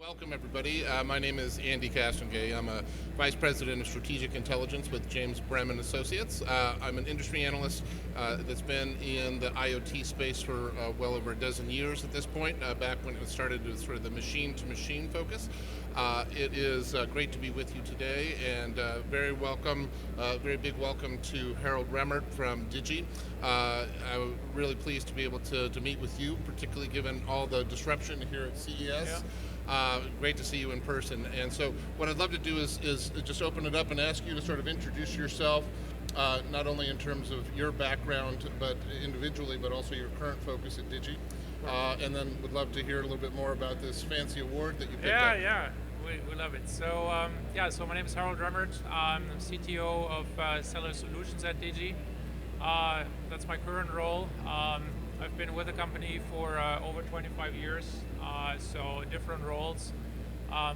Welcome, everybody. My name is Andy Castonguay. I'm a Vice President of Strategic Intelligence with James Brehm and Associates. I'm an industry analyst that's been in the IoT space for well over a dozen years at this point, back when it started with sort of the machine-to-machine focus. It is great to be with you today, and very big welcome to Harald Remmert from DIGI. I'm really pleased to be able to meet with you, particularly given all the disruption here at CES. Yeah. Great to see you in person. And so what I'd love to do is just open it up and ask you to sort of introduce yourself, not only in terms of your background, but individually, but also your current focus at DIGI. And then would love to hear a little bit more about this fancy award that you picked up. Yeah, we love it. So, so my name is Harald Remmert. I'm the CTO of Cellular Solutions at DIGI. That's my current role. I've been with the company for over 25 years, so different roles,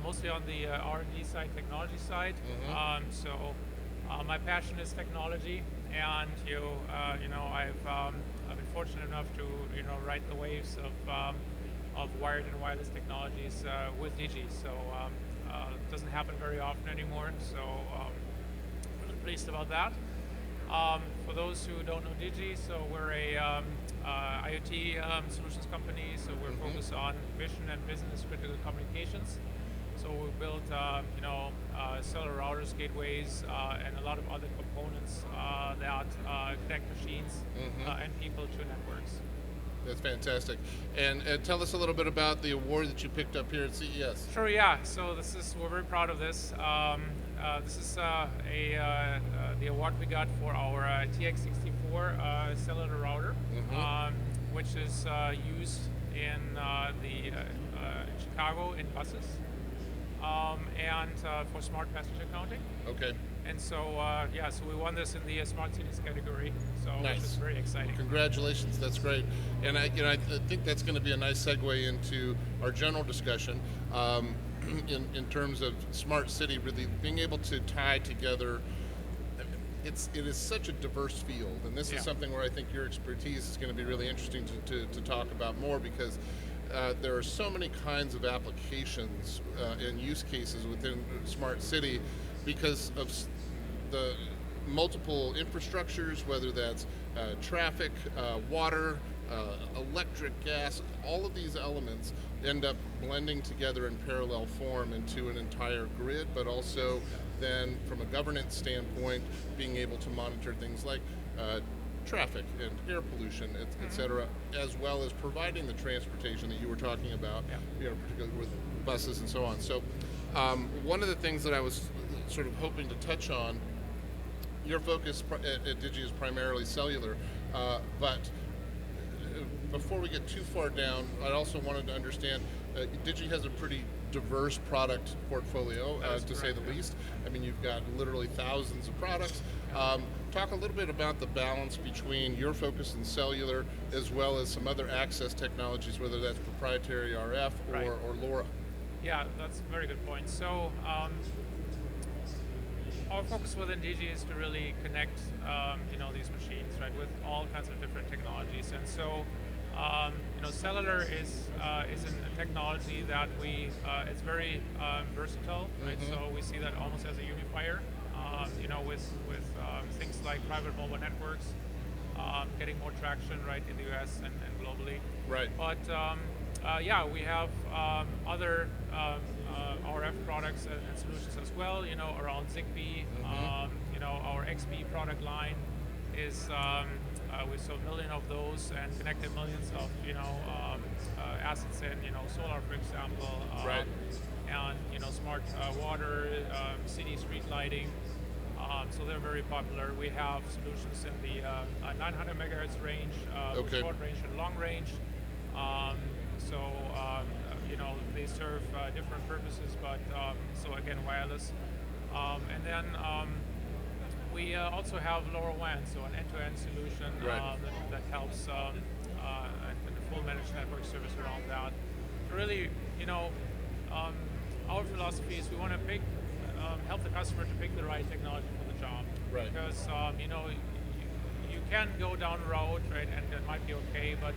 mostly on the R&D side, technology side. Mm-hmm. My passion is technology, and I've been fortunate enough to ride the waves of wired and wireless technologies with DIGI. So it doesn't happen very often anymore. So really pleased about that. For those who don't know DIGI, so we're a IoT solutions company, so we're Mm-hmm. focused on mission and business critical communications. So we built, cellular routers, gateways, and a lot of other components that connect machines Mm-hmm. and people to networks. That's fantastic. And tell us a little bit about the award that you picked up here at CES. Sure, yeah. So we're very proud of this. This is the award we got for our TX64 cellular router, Mm-hmm. which is used in Chicago in buses, and for smart passenger counting. Okay. And so, so we won this in the smart cities category. So Nice. which is very exciting. Congratulations, that's great. And I think that's going to be a nice segue into our general discussion in terms of smart city, really being able to tie together. It is such a diverse field, and this is something where I think your expertise is going to be really interesting to talk about more, because there are so many kinds of applications and use cases within smart city because of the multiple infrastructures, whether that's traffic, water, electric, gas. All of these elements end up blending together in parallel form into an entire grid, but also then from a governance standpoint, being able to monitor things like traffic and air pollution, et cetera, as well as providing the transportation that you were talking about, particularly with buses and so on. So one of the things that I was sort of hoping to touch on, your focus at DIGI is primarily cellular, but before we get too far down, I also wanted to understand, DIGI has a pretty diverse product portfolio, to say the least. I mean, you've got literally thousands of products. Talk a little bit about the balance between your focus in cellular as well as some other access technologies, whether that's proprietary RF or LoRa. Yeah, that's a very good point. So our focus within DIGI is to really connect, these machines, right, with all kinds of different technologies. And so, cellular is a technology that it's very versatile, right? Mm-hmm. So we see that almost as a unifier, with things like private mobile networks, getting more traction, right, in the US and globally. Right. But we have other RF products and solutions as well, around Zigbee. Mm-hmm. Our XB product line is, we sold 1 million of those and connected millions of, assets in, solar, for example. Right. And, smart water, city street lighting. So they're very popular. We have solutions in the 900 megahertz range, Okay. short range and long range. They serve different purposes, but so again, wireless. And then we also have LoRaWAN, so an end-to-end solution that helps and the full managed network service around that. Really, our philosophy is we want to help the customer to pick the right technology for the job. Right. Because you can go down a road, right, and it might be okay, but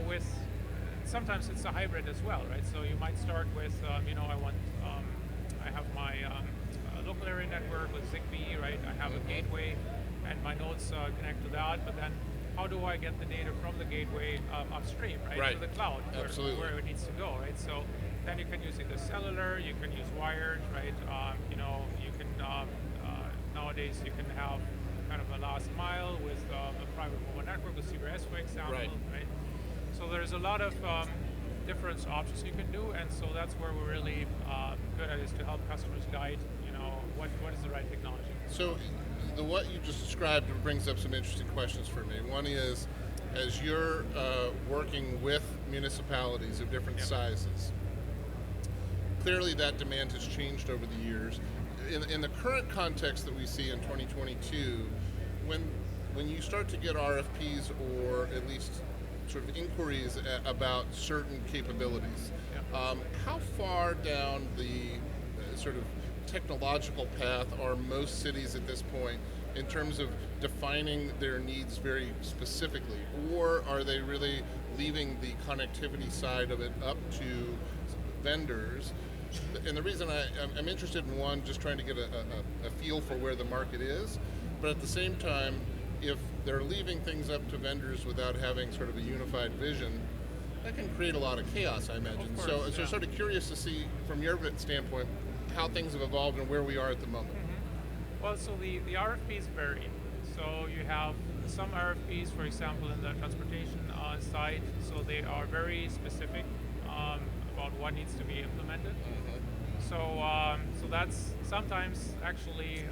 with sometimes it's a hybrid as well, right? So you might start with, I have my local area network with Zigbee, right? I have a gateway, and my nodes connect to that. But then, how do I get the data from the gateway upstream, right, to the cloud, where it needs to go, right? So then you can use either cellular, you can use wired, right? You can nowadays you can have kind of a last mile with a private mobile network with CBRS, for example, right? So there's a lot of different options you can do, and so that's where we're really good at, is to help customers guide, what is the right technology. So what you just described brings up some interesting questions for me. One is, as you're working with municipalities of different sizes, clearly that demand has changed over the years. In the current context that we see in 2022, when you start to get RFPs or at least sort of inquiries about certain capabilities, how far down the sort of technological path are most cities at this point in terms of defining their needs very specifically, or are they really leaving the connectivity side of it up to vendors? And the reason I'm interested in, one, just trying to get a feel for where the market is, but at the same time, if they're leaving things up to vendors without having sort of a unified vision, that can create a lot of chaos, I imagine. Of course, so sort of curious to see from your standpoint how things have evolved and where we are at the moment. Well, so the RFPs vary. So you have some RFPs, for example, in the transportation side, so they are very specific about what needs to be implemented. So that's sometimes actually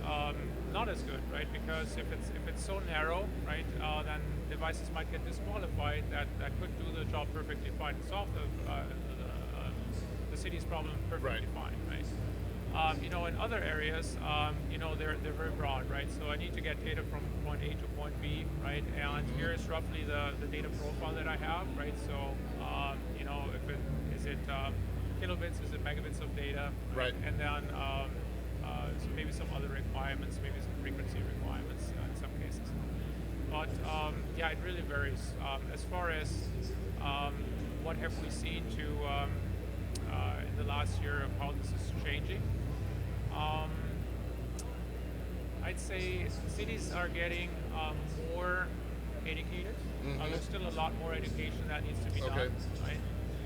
not as good, right? Because if it's so narrow, right, then devices might get disqualified that could do the job perfectly fine and solve the city's problem perfectly fine, right? In other areas, they're very broad, right? So I need to get data from point A to point B, right? And here's roughly the data profile that I have, right? So, is it kilobits, is it megabits of data? Right. And then so maybe some other requirements, maybe some frequency requirements in some cases. But it really varies. As far as what have we seen in the last year of how this is changing, I'd say cities are getting more educated. There's still a lot more education that needs to be done, right?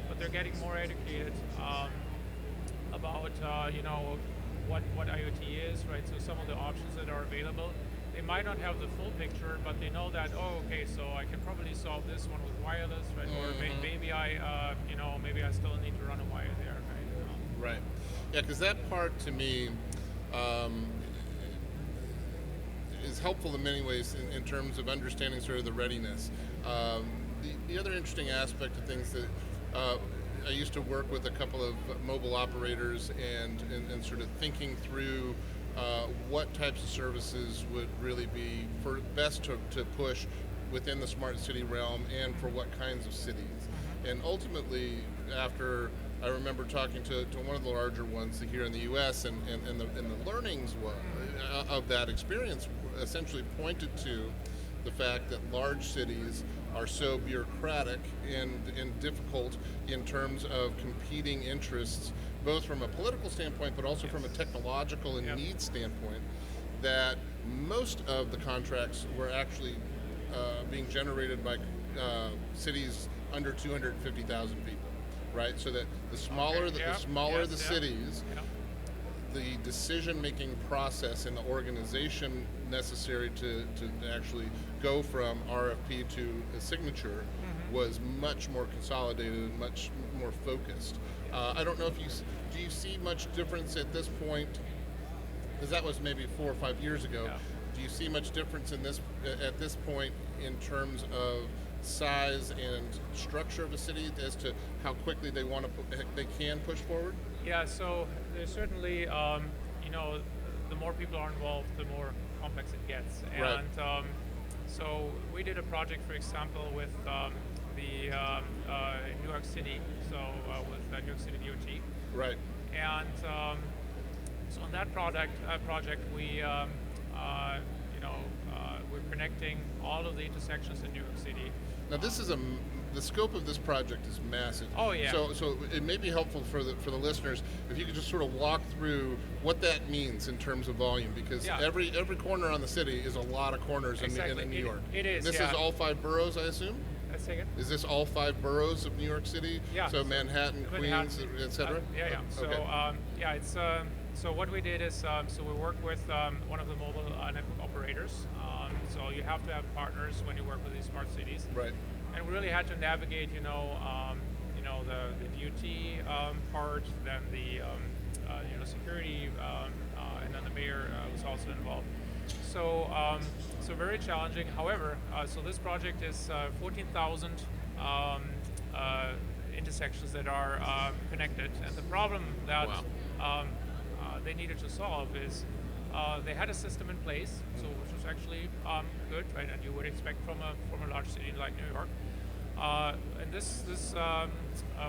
But they're getting more educated about what IoT is, right? So some of the options that are available, they might not have the full picture, but they know that, so I can probably solve this one with wireless, right? Or maybe I still need to run a wire there, right? Right. Yeah, because that part to me is helpful in many ways in terms of understanding sort of the readiness. The other interesting aspect of things that I used to work with a couple of mobile operators and sort of thinking through what types of services would really be best to push within the smart city realm and for what kinds of cities. And ultimately, after I remember talking to one of the larger ones here in the U.S. and the learnings of that experience essentially pointed to the fact that large cities are so bureaucratic and difficult in terms of competing interests, both from a political standpoint but also from a technological and needs standpoint, that most of the contracts were actually being generated by cities under 250,000 people. Right, so that the smaller the cities, the decision-making process and the organization necessary to actually go from RFP to a signature was much more consolidated and much more focused. I don't know if do you see much difference at this point? Because that was maybe 4 or 5 years ago. Yeah. Do you see much difference in at this point in terms of size and structure of a city as to how quickly they can push forward? Yeah, so there's certainly, the more people are involved, the more complex it gets. Right. And so we did a project, for example, with the New York City, with New York City DOT. Right. And so on that project, we're connecting all of the intersections in New York City Now this is the scope of this project is massive. Oh, yeah. So it may be helpful for the listeners if you could just sort of walk through what that means in terms of volume, because every corner on the city is a lot of corners in New York. It is. This is all 5 boroughs, I assume. Let's take it. Is this all 5 boroughs of New York City? Yeah. So Manhattan, Queens, etc. Yeah. So okay. it's so what we did is so we worked with one of the mobile network operators. So you have to have partners when you work with these smart cities. Right. And we really had to navigate, the DOT part, then the security, and then the mayor was also involved. So so very challenging. However, so this project is 14,000 intersections that are connected, and the problem that they needed to solve is they had a system in place, so which was actually good, right? And you would expect from a large city like New York. And this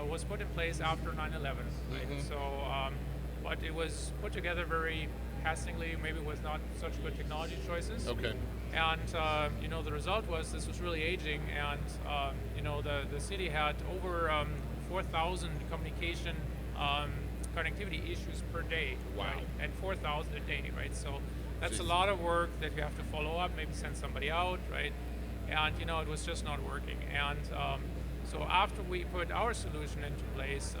was put in place after 9/11, right? Mm-hmm. So, but it was put together very hastily, maybe with not such good technology choices. Okay. And the result was this was really aging, and the city had over 4,000 communication connectivity issues per day. Wow. Right? And 4,000 a day, right? So that's a lot of work that you have to follow up, maybe send somebody out, right? And it was just not working. And so after we put our solution into place,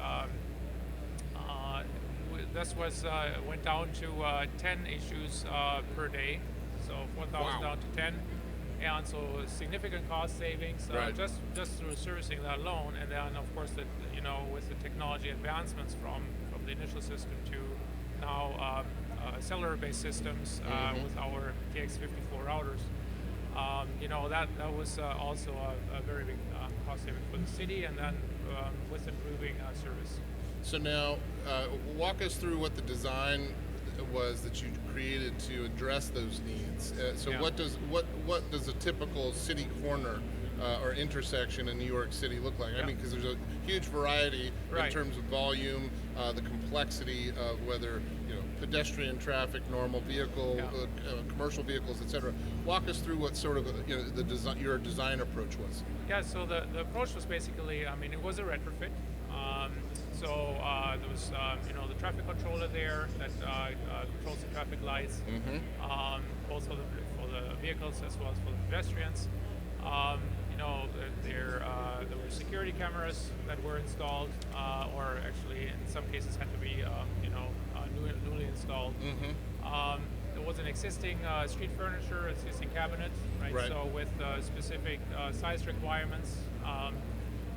this went down to 10 issues per day, so 4,000 down to 10, and so significant cost savings just through servicing that alone. And then of course with the technology advancements from the initial system to now cellular-based systems with our TX54 routers. That was also a very big cost saving for the city, and then with improving service. So now, walk us through what the design was that you created to address those needs. What does a typical city corner or intersection in New York City look like? I mean, because there's a huge variety in terms of volume, the complexity of whether pedestrian traffic, normal vehicle, commercial vehicles, etc. Walk us through what sort of your design approach was. Yeah, so the approach was basically, it was a retrofit. So there was the traffic controller there that controls the traffic lights, both for the vehicles as well as for the pedestrians. There were security cameras that were installed, or actually in some cases had to be newly installed. There was an existing street furniture, existing cabinet, right? So with specific size requirements.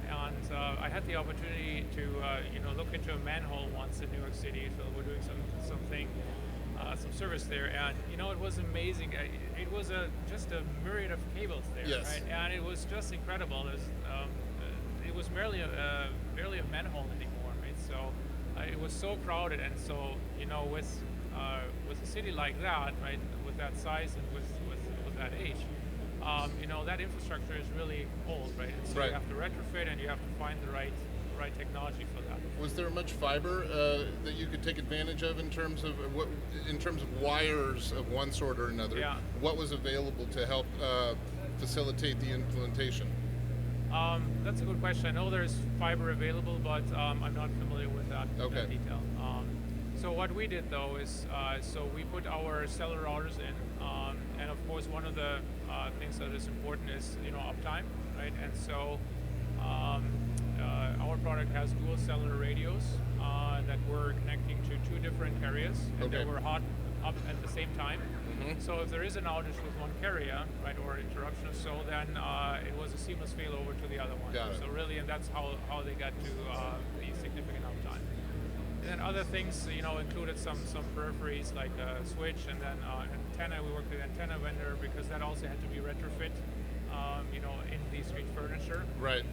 And I had the opportunity to look into a manhole once in New York City. So we're doing some service there, and it was amazing. It was just a myriad of cables there, right? And it was just incredible. It was barely a manhole anymore, right? So it was so crowded, and so with a city like that, right, with that size and with that age. That infrastructure is really old, right? And so you have to retrofit, and you have to find the right technology for that. Was there much fiber that you could take advantage of in terms of wires of one sort or another? Yeah. What was available to help facilitate the implementation? That's a good question. I know there's fiber available, but I'm not familiar with that detail. So what we did though is, so we put our cellular routers in, and of course one of the things that is important is uptime, right? And so our product has dual cellular radios that we're connecting to 2 different carriers, and they were hot up at the same time. So if there is an outage with one carrier, right, or interruption, so then it was a seamless failover to the other one. So really, and that's how they got to the significant uptime. And then other things, included some peripheries like a switch, and then antenna. We worked with an antenna vendor because that also had to be retrofit, in the street furniture. Right.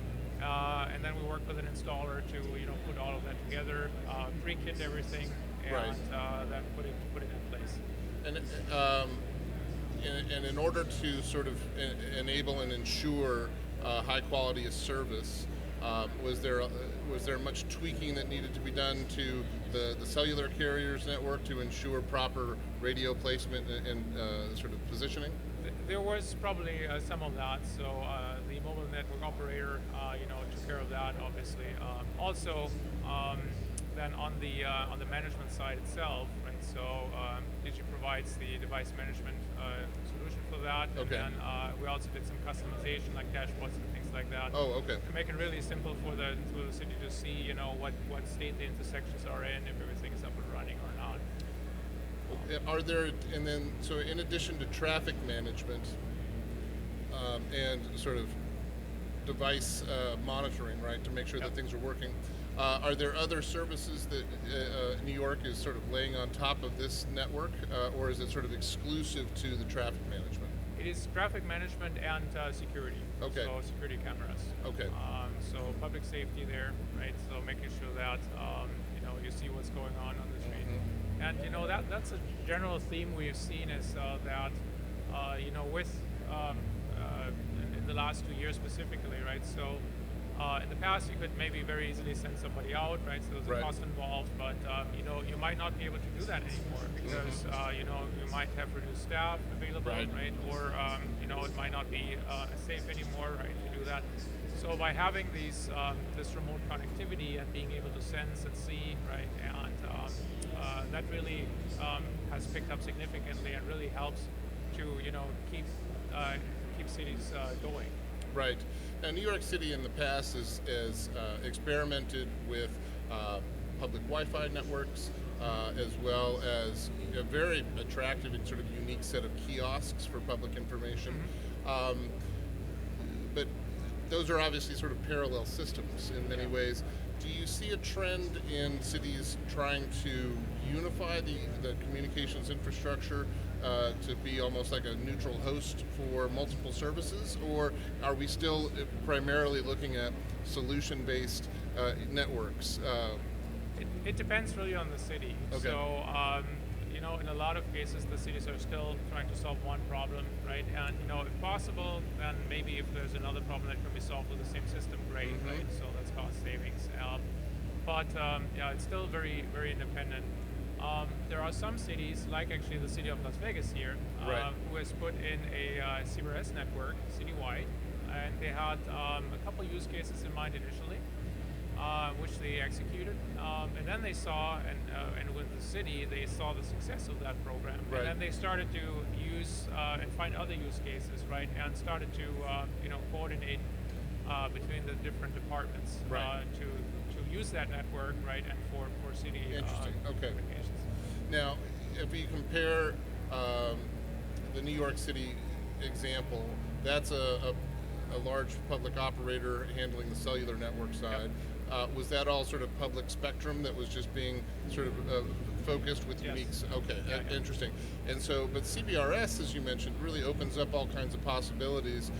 And then we worked with an installer to, put all of that together, pre-kit everything, and then put it in place. And in order to sort of enable and ensure high quality of service, was there much tweaking that needed to be done to the cellular carriers network to ensure proper radio placement and sort of positioning? There was probably some of that. So the mobile network operator, took care of that, obviously. Also, then on the management side itself, right? So DIGI provides the device management solution for that, and Okay. then we also did some customization, like dashboards and things like that. Oh, okay. To make it really simple for the city to see, what state the intersections are in, if everything is up and running or not. Are there, and then, so in addition to traffic management and sort of device monitoring, right, to make sure that things are working, are there other services that New York is sort of laying on top of this network, or is it sort of exclusive to the traffic management? It is traffic management and security. Okay. So security cameras. Okay. So public safety there, right? So making sure that you see what's going on the street, and that's a general theme we've seen is that with in the last 2 years specifically, right? So in the past you could maybe very easily send somebody out, right? So there's a cost involved, but you might not be able to do that anymore because you might have reduced staff available, right? Or it might not be safe anymore, right, to do that. So by having this remote connectivity and being able to sense and see, right, and that really has picked up significantly and really helps to keep cities going. Right. Now, New York City in the past has experimented with public Wi-Fi networks, as well as a very attractive and sort of unique set of kiosks for public information. But those are obviously sort of parallel systems in many ways. Do you see a trend in cities trying to unify the communications infrastructure to be almost like a neutral host for multiple services, or are we still primarily looking at solution-based networks? It depends really on the city. Okay. So, in a lot of cases, the cities are still trying to solve one problem, right? And, if possible, then maybe if there's another problem that can be solved with the same system, great, right? So that's cost savings. But it's still very, very independent. There are some cities, like actually the city of Las Vegas here, who has put in a CBRS network citywide, and they had a couple use cases in mind initially, which they executed, and then they saw, and with the city, they saw the success of that program, and then they started to use and find other use cases, right, and started to coordinate between the different departments to use that network, right, and for city communications. Now, if you compare the New York City example, that's a large public operator handling the cellular network side. Was that all sort of public spectrum that was just being sort of focused with unique? Okay, interesting. And so, but CBRS, as you mentioned, really opens up all kinds of possibilities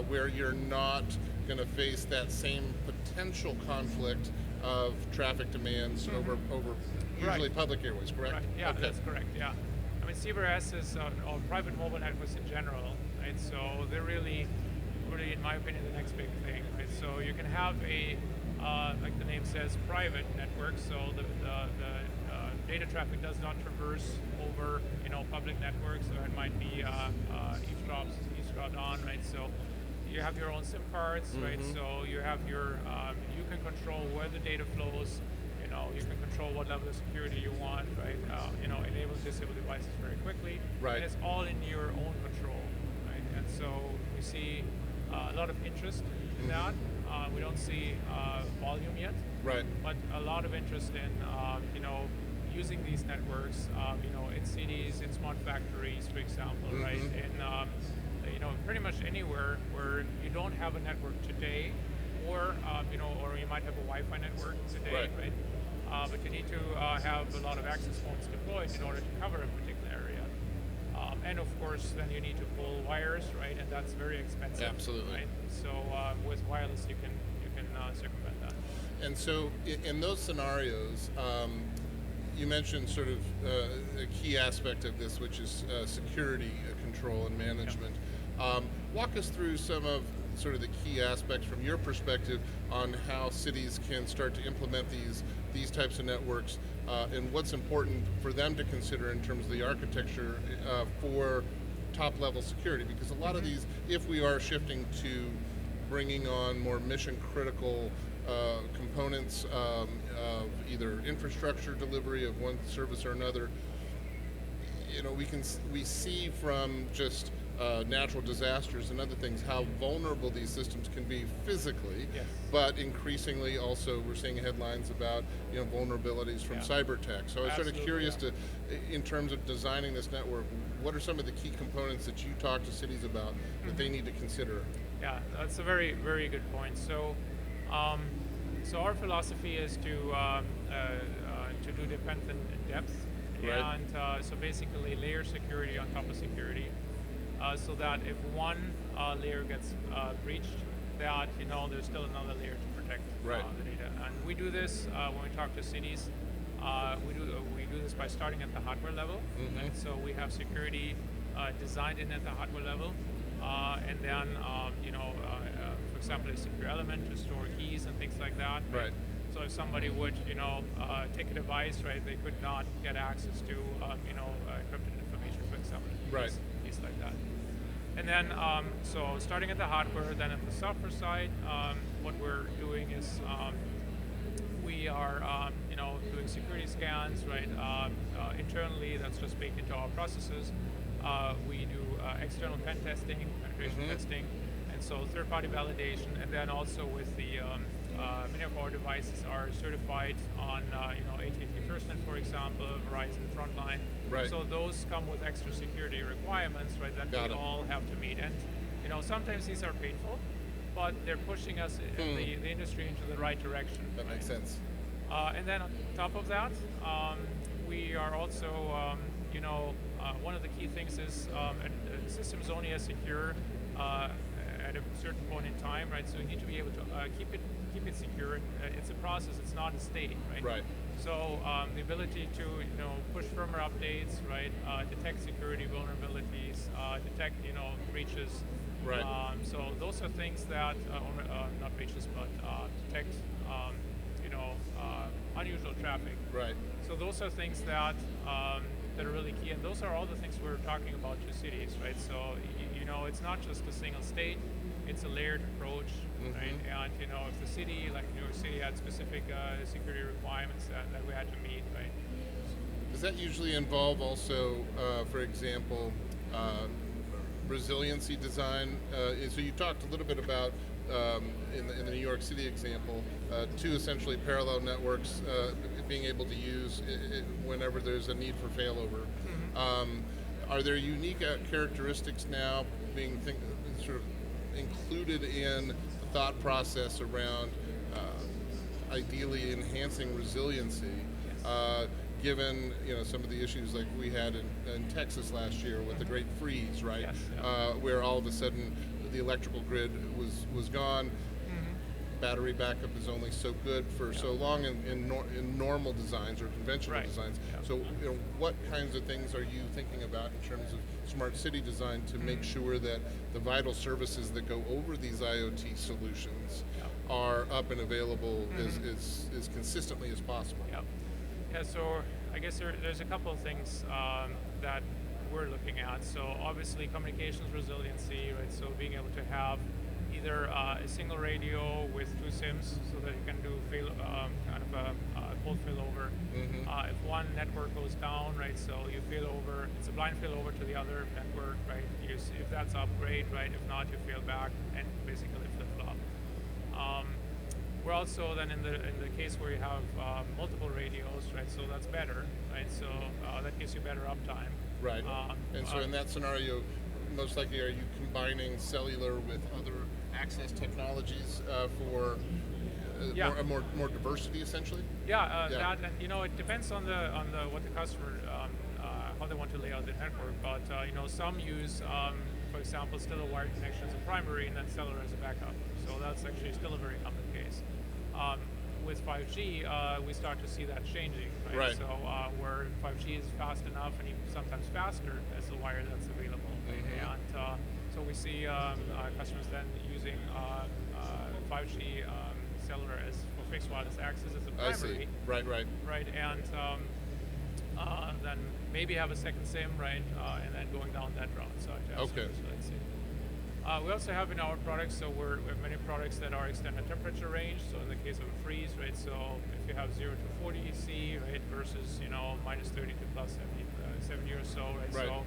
where you're not going to face that same potential conflict of traffic demands over usually public airways, correct? Right. Yeah, that's correct. Yeah, I mean CBRS is or private mobile networks in general, right? So they're really, in my opinion, the next big thing, right? So you can have a like the name says, private network. So the data traffic does not traverse over public networks. So it might be eavesdropped on, right? So you have your own SIM cards, right? So you have your you can control where the data flows. You can control what level of security you want, right? Enable and disable devices very quickly. Right. And it's all in your own control, right? And so we see a lot of interest in that. We don't see volume yet, right? But a lot of interest in using these networks, in cities, in smart factories, for example, right? In pretty much anywhere where you don't have a network today, or or you might have a Wi-Fi network today, right? But you need to have a lot of access points deployed in order to cover a particular area. And of course, then you need to pull wires, right? And that's very expensive. Absolutely. Right? So with wireless, you can circumvent that. And so, in those scenarios, you mentioned sort of a key aspect of this, which is security control and management. Walk us through some of sort of the key aspects from your perspective on how cities can start to implement these types of networks, and what's important for them to consider in terms of the architecture for top-level security. Because a lot of these, if we are shifting to bringing on more mission critical components of either infrastructure delivery of one service or another. We see from just natural disasters and other things how vulnerable these systems can be physically, Yes. but increasingly also we're seeing headlines about vulnerabilities from cyber tech. So I was sort of Absolutely, curious in terms of designing this network, what are some of the key components that you talk to cities about that they need to consider? Yeah, that's a very, very good point. So, so our philosophy is to do depth and depth, Right. and so basically layer security on top of security, so that if one layer gets breached, that there's still another layer to protect Right. the data. And we do this when we talk to cities. We do this by starting at the hardware level. Mhm. And so we have security designed in at the hardware level, and then for example, a secure element to store keys and things like that. Right. So if somebody would take a device, right, they could not get access to encrypted information, for example. Right. Keys like that. And then so starting at the hardware, then at the software side, what we're doing is we are doing security scans, right? Internally, that's just baked into our processes. We do external pen testing, penetration testing, and so third-party validation, and then also with the many of our devices are certified on AT&T FirstNet, for example, Verizon Frontline. Right. So those come with extra security requirements, right? That Got we it. all have to meet, and sometimes these are painful, but they're pushing us the industry into the right direction. That makes sense. And then on top of that, we are also, one of the key things is a system is only as secure at a certain point in time, right? So you need to be able to keep it secure. It's a process. It's not a state, right? Right. So the ability to push firmware updates, right? Detect security vulnerabilities, detect breaches. Right. So those are things that not breaches, but detect unusual traffic. Right. So those are things that that are really key, and those are all the things we're talking about to cities, right? So it's not just a single state; it's a layered approach, right? And if the city, like New York City, had specific security requirements that we had to meet, right? Does that usually involve also, for example, resiliency design? So you talked a little bit about, in the New York City example, two essentially parallel networks being able to use whenever there's a need for failover. Are there unique characteristics now being sort of included in the thought process around ideally enhancing resiliency? Given some of the issues like we had in Texas last year with the Great Freeze, right? Yes, Where all of a sudden the electrical grid was gone. Battery backup is only so good for so long in normal designs or conventional Right. designs. Yeah. So what kinds of things are you thinking about in terms of smart city design to make sure that the vital services that go over these IoT solutions are up and available as consistently as possible? Yeah, so I guess there's a couple of things that we're looking at. So obviously communications resiliency, right? So being able to have either a single radio with two SIMs so that you can do kind of a full failover. If one network goes down, right, so you failover, it's a blind failover to the other network, right? If that's up, great, right? If not, you fail back and basically flip-flop. We're also then in the case where you have multiple radios, right? So that's better, right? So that gives you better uptime. Right. And so in that scenario, most likely are you combining cellular with other access technologies for more diversity, essentially? That, and it depends on the what the customer how they want to lay out the network. But some use, for example, still a wired connection as a primary, and then cellular as a backup. So that's actually still a very common case. With 5G, we start to see that changing, right? Right. So where 5G is fast enough, and even sometimes faster as the wire that's available. And so we see customers then using 5G cellular as for fixed wireless access as a primary. I see. Right. Right, and then maybe have a second SIM, right, and then going down that route. So Okay. let's see. We also have in our products, so we have many products that are extended temperature range. So in the case of a freeze, right? So if you have 0 to 40 C, right, versus minus 30 to plus 70 or so, right? Right. So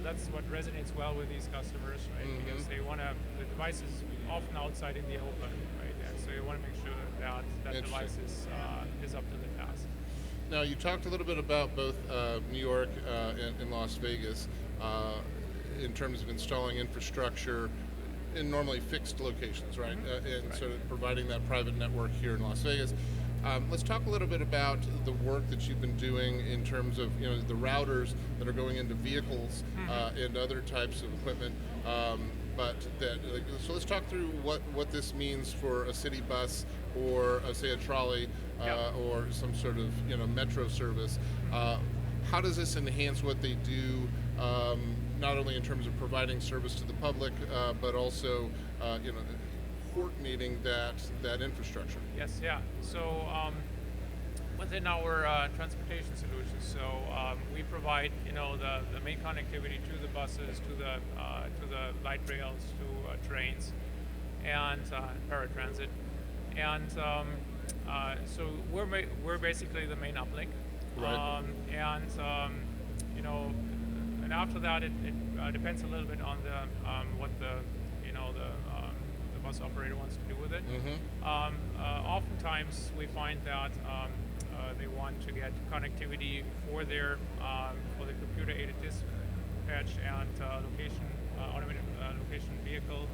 that's what resonates well with these customers, right? Because they want to, the device is often outside in the open, right? And so you want to make sure that that device is up to the task. Now, you talked a little bit about both New York and Las Vegas in terms of installing infrastructure in normally fixed locations, right? And right. sort of providing that private network here in Las Vegas. Let's talk a little bit about the work that you've been doing in terms of the routers that are going into vehicles and other types of equipment. So let's talk through what this means for a city bus or say a trolley or some sort of metro service. How does this enhance what they do? Not only in terms of providing service to the public, but also coordinating that infrastructure. Yes, yeah. So within our transportation solutions, so we provide the main connectivity to the buses, to the light rails, to trains, and paratransit, and so we're basically the main uplink, Right. And after that, it depends a little bit on what the bus operator wants to do with it. Oftentimes, we find that they want to get connectivity for their computer-aided dispatch and automated location vehicle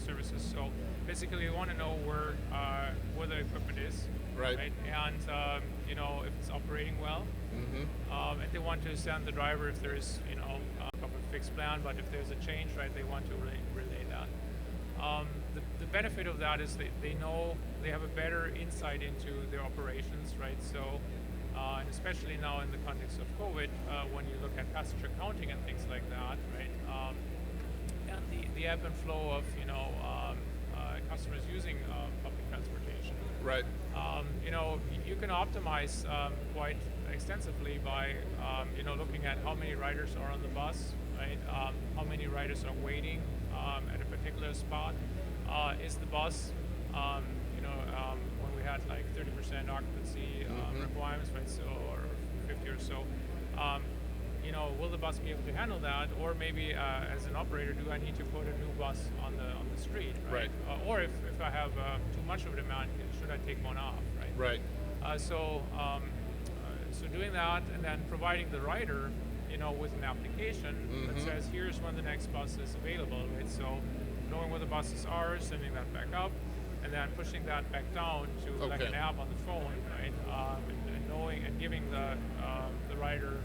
services. So basically, we want to know where the equipment is, Right. And if it's operating well. And they want to send the driver if there is a fixed plan, but if there's a change, right, they want to relay that. The benefit of that is they know they have a better insight into their operations, right? So, and especially now in the context of COVID, when you look at passenger counting and things like that, right? And the ebb and flow of customers using public transportation. Right. You can optimize quite extensively by looking at how many riders are on the bus, right? How many riders are waiting at a particular spot. Is the bus, when we had like 30% occupancy requirements, right? So, or 50 or so. Will the bus be able to handle that, or maybe as an operator, do I need to put a new bus on the street, right? Or if I have too much of a demand, should I take one off, right? Right. So doing that, and then providing the rider, with an application that says here's when the next bus is available, right? So knowing where the buses are, sending that back up, and then pushing that back down to like an app on the phone, right? And knowing and giving the rider,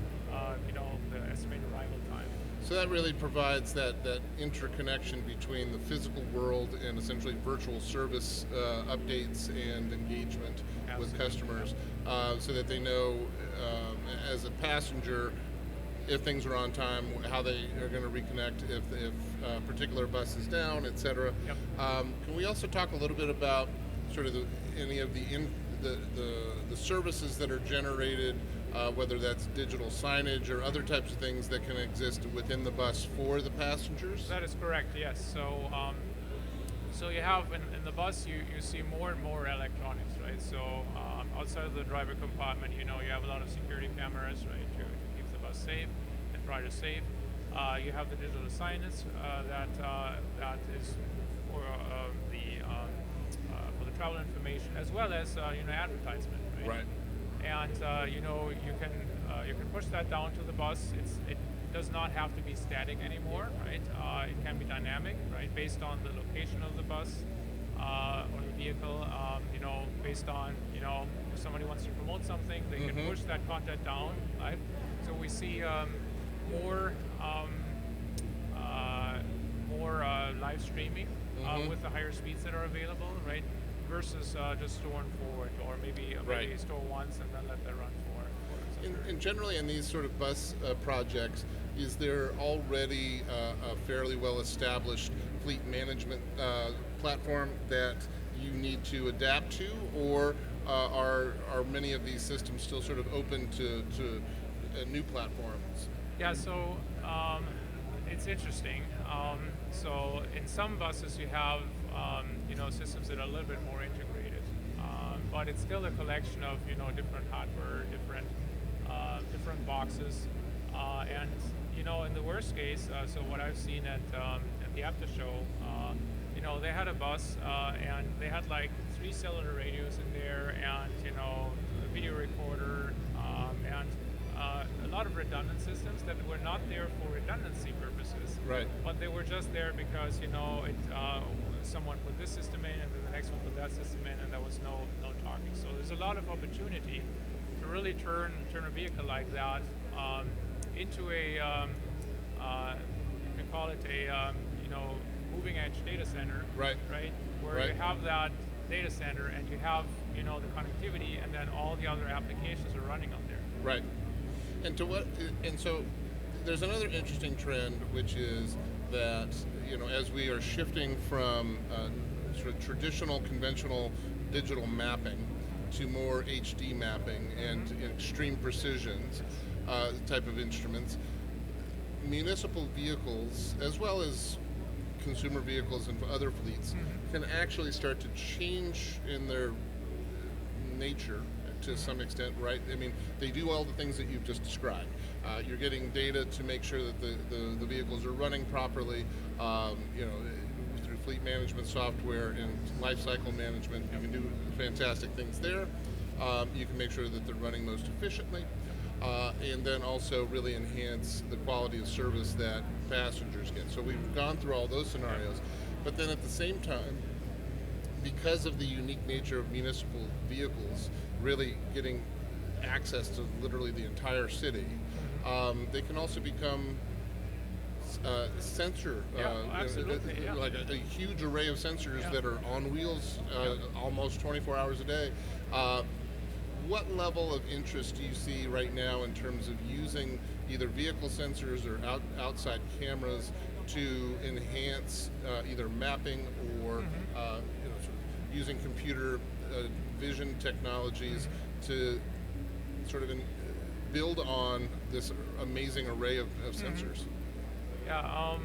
the estimated arrival time. So that really provides that interconnection between the physical world and essentially virtual service updates and engagement with customers, so that they know as a passenger if things are on time, how they are going to reconnect if a particular bus is down, etc. Yep. Can we also talk a little bit about sort of any of the services that are generated, whether that's digital signage or other types of things that can exist within the bus for the passengers? That is correct, yes. So you have in the bus, you see more and more electronics, right? So outside of the driver compartment, you have a lot of security cameras, right, to keep the bus safe and riders safe. You have the digital signage that is for the travel information, as well as advertisement, right? Right. And you can push that down to the bus. It does not have to be static anymore, right? It can be dynamic, right, based on the location of the bus or the vehicle. Based on if somebody wants to promote something, they can push that content down, right? So we see more live streaming with the higher speeds that are available, right? Versus just storing forward, or maybe store once and then let that run for. And generally in these sort of bus projects, is there already a fairly well-established fleet management platform that you need to adapt to, or are many of these systems still sort of open to new platforms? Yeah, so it's interesting. So in some buses you have systems that are a little bit more integrated, but it's still a collection of different hardware, different boxes, and in the worst case, so what I've seen at the after show, they had a bus and they had like 3 cellular radios in there, and a video recorder, and a lot of redundant systems that were not there for redundancy purposes, Right. but they were just there because someone put this system in and then the next one put that system in, and there was no talking. So there's a lot of opportunity to really turn a vehicle like that into a you can call it a moving edge data center, Right. where Right. you have that data center and you have the connectivity, and then all the other applications are running on there. Right. And so there's another interesting trend, which is that as we are shifting from sort of traditional, conventional digital mapping to more HD mapping and extreme precisions type of instruments, municipal vehicles, as well as consumer vehicles and other fleets, can actually start to change in their nature to some extent, right? I mean, they do all the things that you've just described. You're getting data to make sure that the vehicles are running properly, through fleet management software and life cycle management. You can do fantastic things there. You can make sure that they're running most efficiently, and then also really enhance the quality of service that passengers get. So we've gone through all those scenarios, but then at the same time, because of the unique nature of municipal vehicles really getting access to literally the entire city, they can also become sensor, absolutely, like a huge array of sensors that are on wheels almost 24 hours a day. What level of interest do you see right now in terms of using either vehicle sensors or outside cameras to enhance either mapping or sort of using computer vision technologies to sort of build on this amazing array of sensors? Yeah,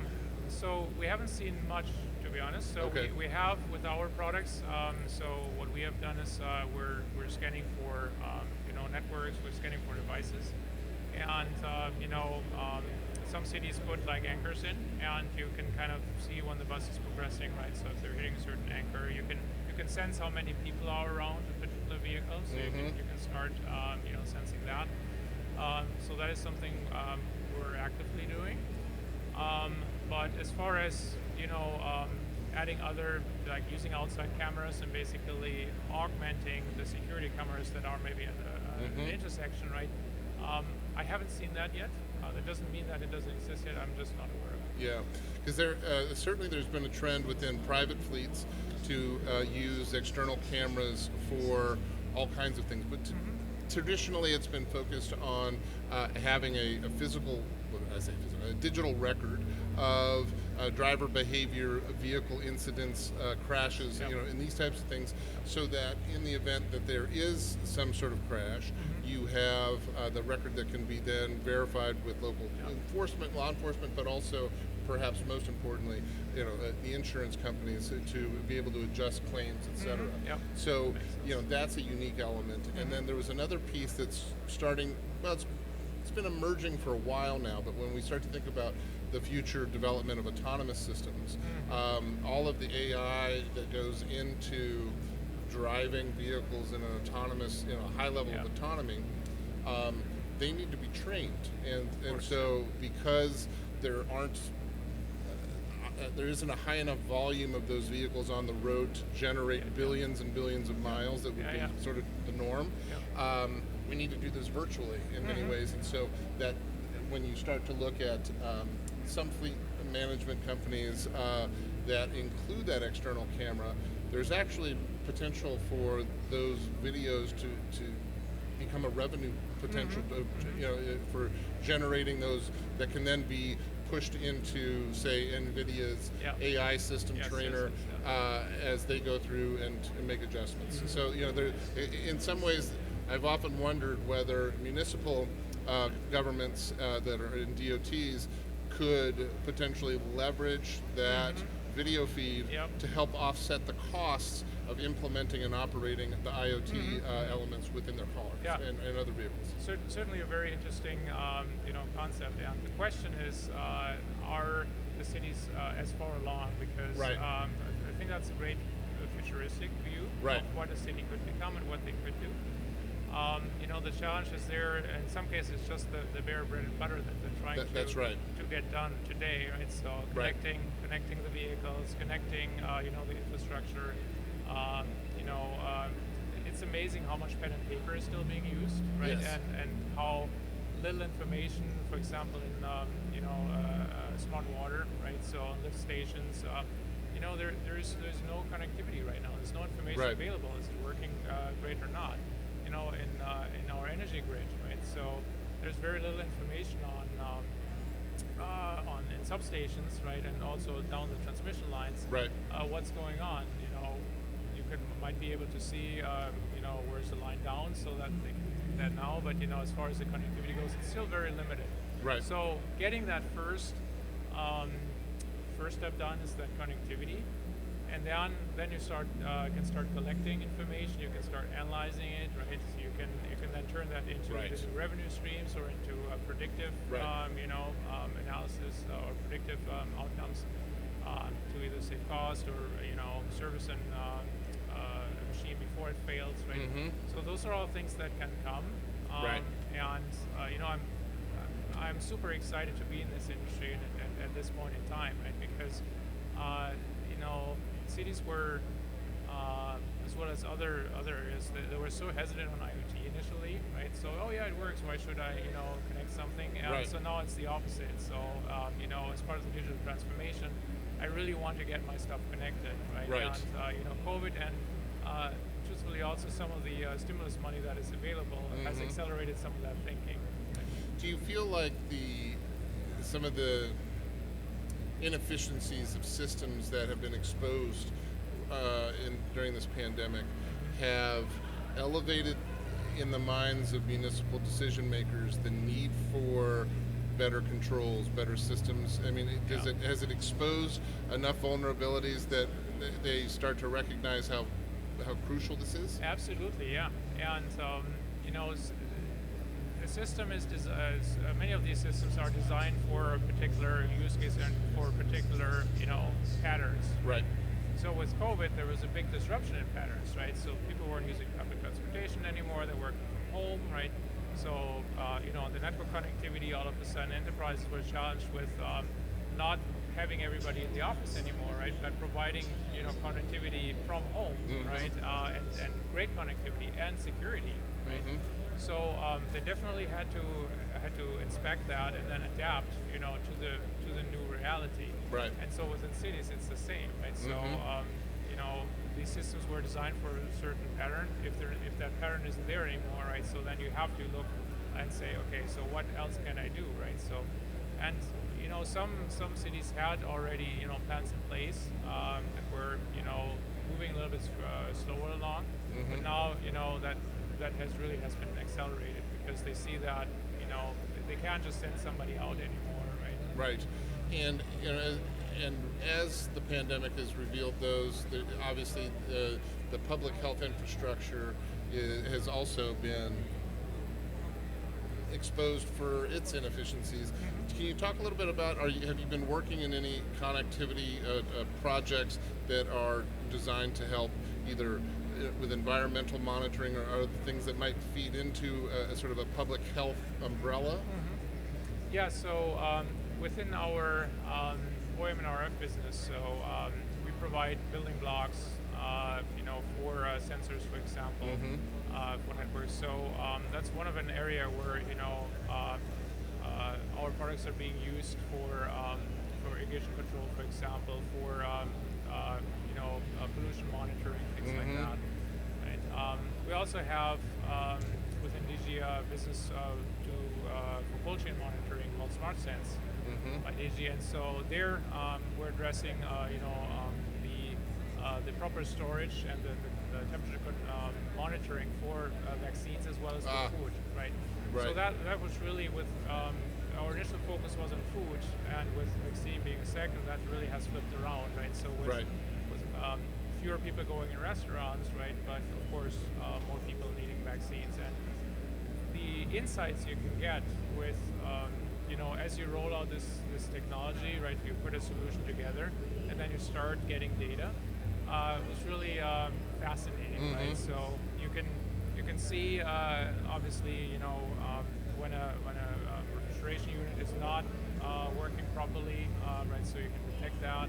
so we haven't seen much, to be honest. So Okay. we have with our products. So what we have done is we're scanning for networks. We're scanning for devices, and some cities put like anchors in, and you can kind of see when the bus is progressing, right? So if they're hitting a certain anchor, you can sense how many people are around a particular vehicle. So you can start sensing that. So that is something we're actively doing. But as far as adding other, like using outside cameras and basically augmenting the security cameras that are maybe at an intersection, right? I haven't seen that yet. That doesn't mean that it doesn't exist yet. I'm just not aware of it. Yeah, because certainly there's been a trend within private fleets to use external cameras for all kinds of things, but traditionally it's been focused on having a physical, a digital record of driver behavior, vehicle incidents, crashes, and these types of things, so that in the event that there is some sort of crash, you have the record that can be then verified with local enforcement, law enforcement, but also perhaps most importantly, the insurance companies to be able to adjust claims, etc. So, that's a unique element. And then there was another piece that's starting, well, it's been emerging for a while now, but when we start to think about the future development of autonomous systems, all of the AI that goes into driving vehicles in an autonomous, high level of autonomy, they need to be trained. And so because there isn't a high enough volume of those vehicles on the road to generate billions and billions of miles that would be sort of the norm, we need to do this virtually in many ways. And so that when you start to look at some fleet management companies that include that external camera, there's actually potential for those videos to become a revenue potential, for generating those that can then be pushed into, say, NVIDIA's AI system trainer as they go through and make adjustments. So, in some ways, I've often wondered whether municipal governments that are in DOTs could potentially leverage that video feed Yep. to help offset the costs of implementing and operating the IoT elements within their cars Yeah. and other vehicles. Certainly a very interesting, concept. And the question is, are the cities as far along? Because Right. I think that's a great futuristic view Right. of what a city could become and what they could do. The challenge is there, in some cases, just the bare bread and butter that they're trying That's right. to get done today, right? So Right. connecting the vehicles, connecting, the infrastructure. It's amazing how much pen and paper is still being used, right? Yes. And how little information, for example, in smart water, right? So on lift stations, there's no connectivity right now. There's no information Right. available. Is it working great or not? In our energy grid, right? So there's very little information on in substations, right, and also down the transmission lines. Right. What's going on? You might be able to see, where's the line down, so that they can do that now. But as far as the connectivity goes, it's still very limited. Right. So getting that first step done is that connectivity. And then you can start collecting information. You can start analyzing it, right? So you can then turn that into Right. either revenue streams or into predictive, Right. analysis or predictive outcomes to either save cost or service a machine before it fails, right? So those are all things that can come. Right. And I'm super excited to be in this industry at this point in time, right? Because cities were, as well as other areas, they were so hesitant on IoT initially, right? So, oh yeah, it works. Why should I, connect something? Right. So now it's the opposite. So, as part of the digital transformation, I really want to get my stuff connected, right? Right. And COVID and truthfully also some of the stimulus money that is available has accelerated some of that thinking. Do you feel like some of the inefficiencies of systems that have been exposed during this pandemic have elevated in the minds of municipal decision makers the need for better controls, better systems? I mean, has it exposed enough vulnerabilities that they start to recognize how crucial this is? Absolutely, yeah. And the system is many of these systems are designed for a particular use case and for particular patterns. Right. So with COVID, there was a big disruption in patterns, right? So people weren't using public transportation anymore; they're working from home, right? So the network connectivity, all of a sudden, enterprises were challenged with not having everybody in the office anymore, right? But providing connectivity from home, right? And great connectivity and security, right? So they definitely had to inspect that and then adapt, to the new reality. Right. And so within cities, it's the same, right? So these systems were designed for a certain pattern. If that pattern isn't there anymore, right? So then you have to look and say, okay, so what else can I do, right? So, and some cities had already plans in place that were moving a little bit slower along, but now that has been accelerated because they see that they can't just send somebody out anymore, right? Right, and as the pandemic has revealed those, obviously the public health infrastructure has also been exposed for its inefficiencies. Can you talk a little bit about, have you been working in any connectivity projects that are designed to help either with environmental monitoring or other things that might feed into a sort of a public health umbrella? Yeah, so within our OEM and RF business, so we provide building blocks, for sensors, for example, for networks. So that's one of an area where our products are being used for irrigation control, for example, for pollution monitoring, things like that. Right? We also have within DIGI business for cold chain monitoring called SmartSense by DIGI, and so there we're addressing the proper storage and the temperature monitoring for vaccines as well as for food, right? Right. So that was really with our initial focus was on food, and with vaccine being second, that really has flipped around, right? So with fewer people going in restaurants, right? But of course, more people needing vaccines, and the insights you can get with, as you roll out this technology, right? You put a solution together, and then you start getting data. It's really fascinating, right? So you can see, obviously, when a refrigeration unit is not working properly, right? So you can detect that.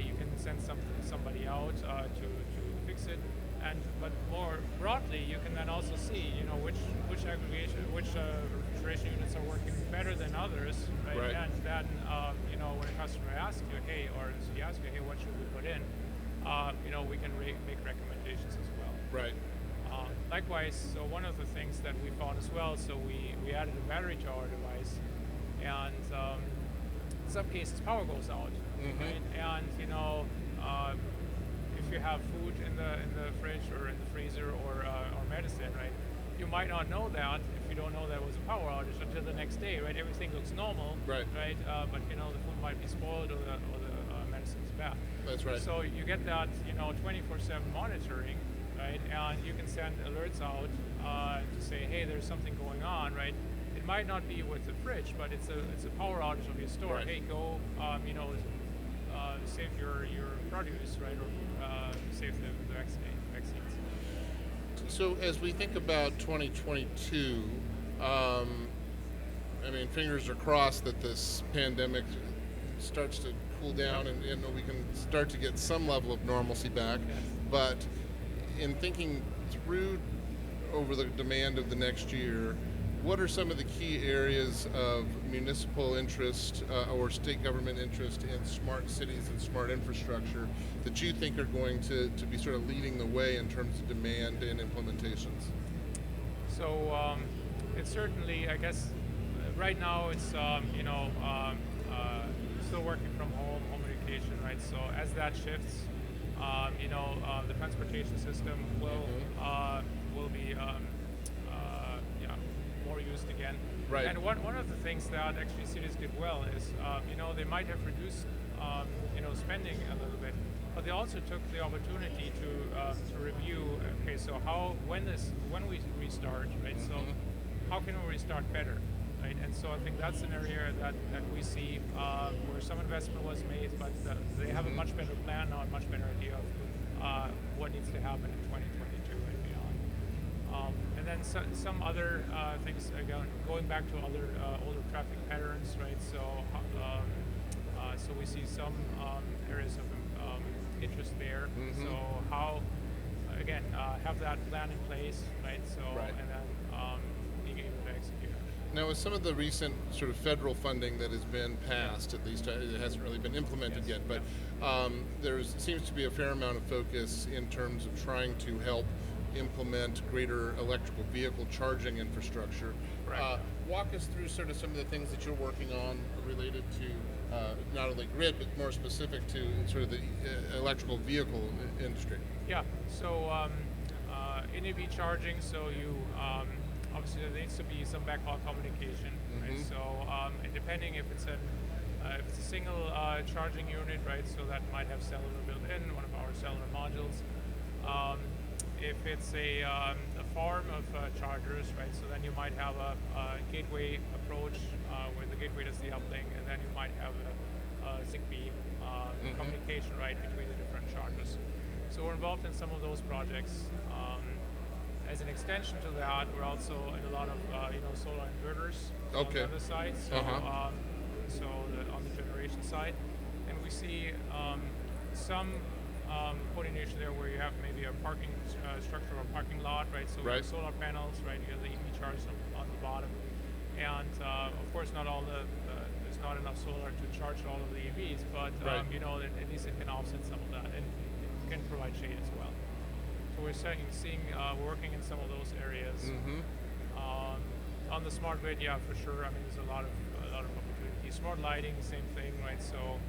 You can send somebody out to fix it, but more broadly, you can then also see, which refrigeration units are working better than others, right? And then, when a customer asks you, hey, or she asks you, hey, what should we put in? We can make recommendations as well. Right. Likewise, so one of the things that we found as well, so we added a battery to our device, and in some cases power goes out, right? And if you have food in the fridge or in the freezer or medicine, right, you might not know that if you don't know that it was a power outage until the next day, right? Everything looks normal, right? But the food might be spoiled or the medicine's bad. That's right. So you get that 24/7 monitoring, right? And you can send alerts out to say, hey, there's something going on, right? It might not be with the fridge, but it's a power outage of your store. Right. Hey, go save your produce, right? Or save the vaccines. So as we think about 2022, fingers are crossed that this pandemic starts to cool down and we can start to get some level of normalcy back. But in thinking through over the demand of the next year, what are some of the key areas of municipal interest or state government interest in smart cities and smart infrastructure that you think are going to be sort of leading the way in terms of demand and implementations? So it's certainly, I guess, right now it's still working from home education, right? So as that shifts, the transportation system will be more used again. Right. And one of the things that actually cities did well is, they might have reduced, spending a little bit, but they also took the opportunity to review. Okay, so when we restart, right? So how can we restart better, right? And so I think that's an area that we see where some investment was made, but they have a much better plan now, a much better idea of what needs to happen in 2022 and beyond. And then some other things, again, going back to other older traffic patterns, right? So we see some areas of interest there. So how, again, have that plan in place, right? So and then being able to execute. Now, with some of the recent sort of federal funding that has been passed, at least it hasn't really been implemented yet, but there seems to be a fair amount of focus in terms of trying to help implement greater electrical vehicle charging infrastructure. Walk us through sort of some of the things that you're working on related to not only grid, but more specific to sort of the electrical vehicle industry. Yeah, so in EV charging, so you obviously there needs to be some backhaul communication, right? So and depending if it's a single charging unit, right? So that might have cellular built in, one of our cellular modules. If it's a farm of chargers, right? So then you might have a gateway approach where the gateway does the uplink, and then you might have a ZigBee communication, right, between the different chargers. So we're involved in some of those projects. As an extension to that, we're also in a lot of solar inverters on the other side. So on the generation side, and we see some coordination there where you have maybe a parking structure or a parking lot, right? So we have solar panels, right? You have the EV chargers on the bottom, and of course not all there's not enough solar to charge all of the EVs, but at least it can offset some of that, and it can provide shade as well. So we're we're working in some of those areas. On the smart grid, yeah, for sure. I mean, there's a lot of opportunities. Smart lighting, same thing, right? So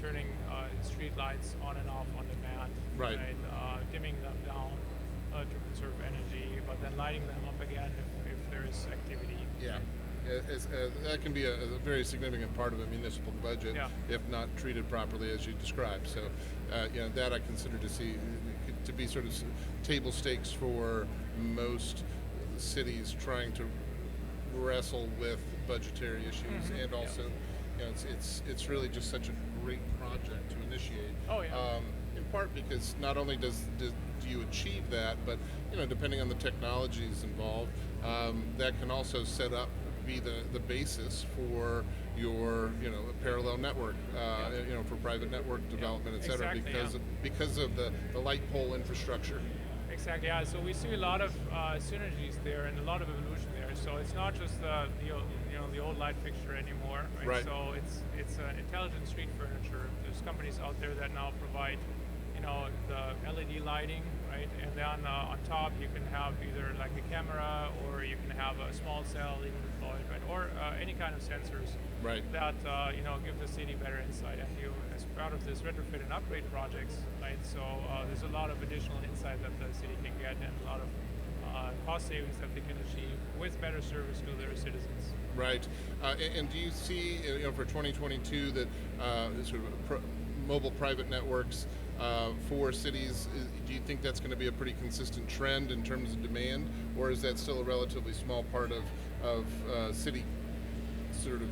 turning street lights on and off on demand, right? Dimming them down to conserve energy, but then lighting them up again if there is activity. Yeah. That can be a very significant part of a municipal budget if not treated properly, as you described. So, that I consider to be sort of table stakes for most cities trying to wrestle with budgetary issues, and also, it's really just such a great project to initiate. Oh yeah. In part because not only do you achieve that, but depending on the technologies involved, that can also be the basis for your parallel network, for private network development, et cetera, exactly, because of the light pole infrastructure. Exactly. Yeah. So we see a lot of synergies there and a lot of evolution there. So it's not just the old light fixture anymore, right? Right. So it's intelligent street furniture. There's companies out there that now provide the LED lighting, right? And then on top you can have either like a camera, or you can have a small cell even deployed, right? Or any kind of sensors, right? That give the city better insight. And as part of this retrofit and upgrade projects, right? So there's a lot of additional insight that the city can get, and a lot of cost savings that they can achieve with better service to their citizens. Right. And do you see, for 2022 that sort of mobile private networks for cities, do you think that's going to be a pretty consistent trend in terms of demand, or is that still a relatively small part of city sort of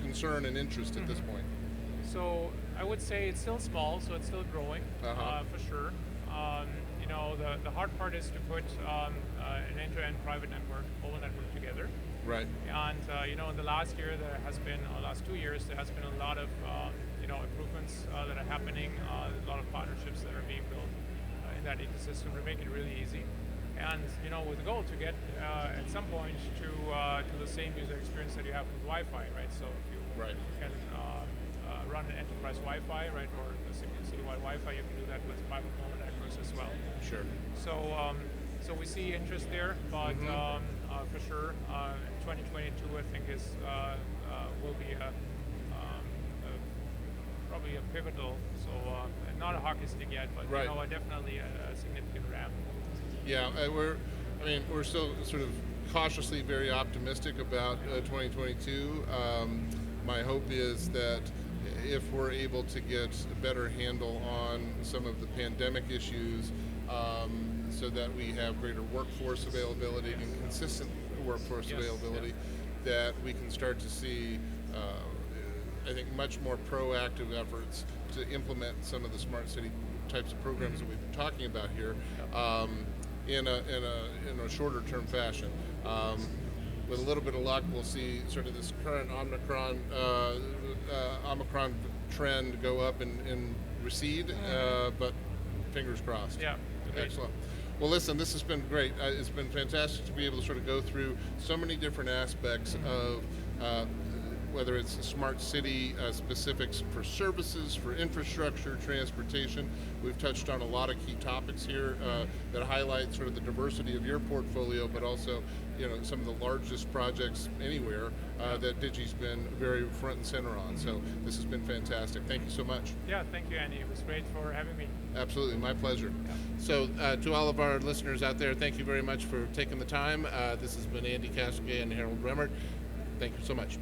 concern and interest at this point? So I would say it's still small, so it's still growing, for sure. The hard part is to put an end-to-end private network, mobile network together. Right. And in the last year, last 2 years, there has been a lot of improvements that are happening, a lot of partnerships that are being built in that ecosystem to make it really easy. And with the goal to get at some point to the same user experience that you have with Wi-Fi, right? So if you can run an enterprise Wi-Fi, right, or the citywide Wi-Fi, you can do that with private mobile networks as well. Sure. So we see interest there, but for sure, 2022 I think will be probably a pivotal. So not a hockey stick yet, but definitely a significant ramp. Yeah, we're still sort of cautiously very optimistic about 2022. My hope is that if we're able to get a better handle on some of the pandemic issues, so that we have greater workforce availability and consistent workforce availability, that we can start to see, I think, much more proactive efforts to implement some of the smart city types of programs that we've been talking about here, in a shorter term fashion. With a little bit of luck, we'll see sort of this current Omicron trend go up and recede, but fingers crossed. Yeah. Excellent. Well, listen, this has been great. It's been fantastic to be able to sort of go through so many different aspects of whether it's smart city specifics for services, for infrastructure, transportation. We've touched on a lot of key topics here that highlight sort of the diversity of your portfolio, but also some of the largest projects anywhere that DIGI's been very front and center on. So this has been fantastic. Thank you so much. Yeah, thank you, Andy. It was great for having me. Absolutely, my pleasure. Yeah. So to all of our listeners out there, thank you very much for taking the time. This has been Andy Castonguay and Harald Remmert. Thank you so much.